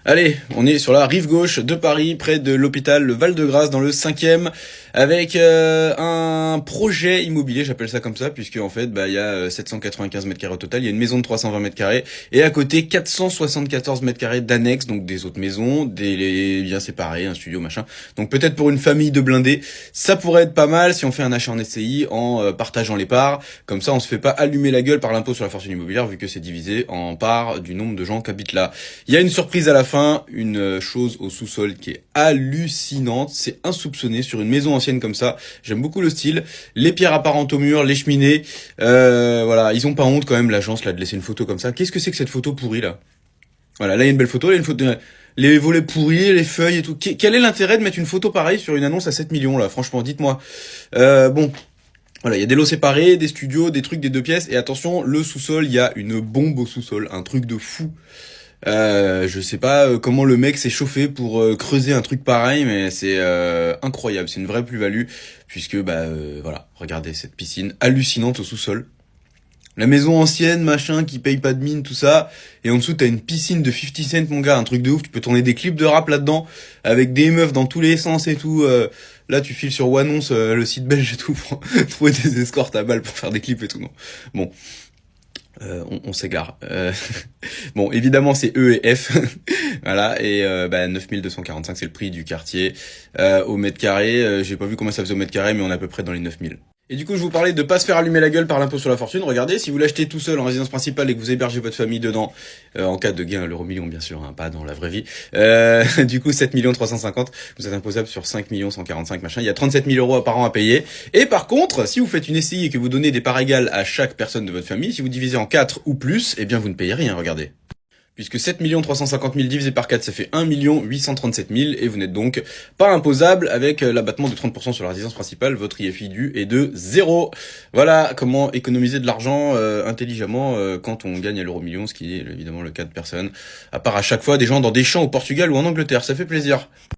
Allez, on est sur la rive gauche de Paris, près de l'hôpital le Val-de-Grâce, dans le 5e, avec un projet immobilier, j'appelle ça comme ça, puisque en fait, il y a 795 mètres carrés au total, il y a une maison de 320 mètres carrés, et à côté 474 mètres carrés d'annexes, donc des autres maisons, des bien séparés, un studio, machin. Donc peut-être pour une famille de blindés, ça pourrait être pas mal si on fait un achat en SCI en partageant les parts, comme ça on se fait pas allumer la gueule par l'impôt sur la fortune immobilière, vu que c'est divisé en parts du nombre de gens qui habitent là. Il y a une surprise à la fin. Une chose au sous-sol qui est hallucinante, c'est insoupçonné sur une maison ancienne comme ça. J'aime beaucoup le style, les pierres apparentes au mur, les cheminées, voilà, ils ont pas honte quand même l'agence là de laisser une photo comme ça. Qu'est-ce que c'est que cette photo pourrie là? Voilà, là il y a une belle photo, il y a une photo, les volets pourris, les feuilles et tout. Quel est l'intérêt de mettre une photo pareille sur une annonce à 7 millions là? Franchement, dites-moi. Bon. Voilà, il y a des lots séparés, des studios, des trucs des deux pièces, et attention, le sous-sol, il y a une bombe au sous-sol, un truc de fou. Je sais pas comment le mec s'est chauffé pour creuser un truc pareil, mais c'est incroyable, c'est une vraie plus-value, puisque voilà, regardez cette piscine hallucinante au sous-sol. La maison ancienne, machin, qui paye pas de mine, tout ça, et en dessous t'as une piscine de 50 Cent, mon gars, un truc de ouf, tu peux tourner des clips de rap là-dedans, avec des meufs dans tous les sens et tout, là tu files sur Wannonce, le site belge et tout, pour trouver des escortes à balles pour faire des clips et tout, non. Bon. On s'égare. Bon, évidemment, c'est E et F. Voilà, et 9245, c'est le prix du quartier au mètre carré. J'ai pas vu comment ça faisait au mètre carré, mais on est à peu près dans les 9000. Et du coup, je vous parlais de pas se faire allumer la gueule par l'impôt sur la fortune. Regardez, si vous l'achetez tout seul en résidence principale et que vous hébergez votre famille dedans, en cas de gain à l'euro million, bien sûr, hein, pas dans la vraie vie, du coup, 7 350, vous êtes imposable sur 5 145, machin. Il y a 37 000 euros par an à payer. Et par contre, si vous faites une SCI et que vous donnez des parts égales à chaque personne de votre famille, si vous divisez en 4 ou plus, eh bien, vous ne payez rien, regardez. Puisque 7 350 000 divisé par 4, ça fait 1 837 000, et vous n'êtes donc pas imposable avec l'abattement de 30% sur la résidence principale, votre IFI dû est de 0. Voilà comment économiser de l'argent intelligemment quand on gagne à l'euro million, ce qui est évidemment le cas de personne, à part à chaque fois des gens dans des champs au Portugal ou en Angleterre, ça fait plaisir.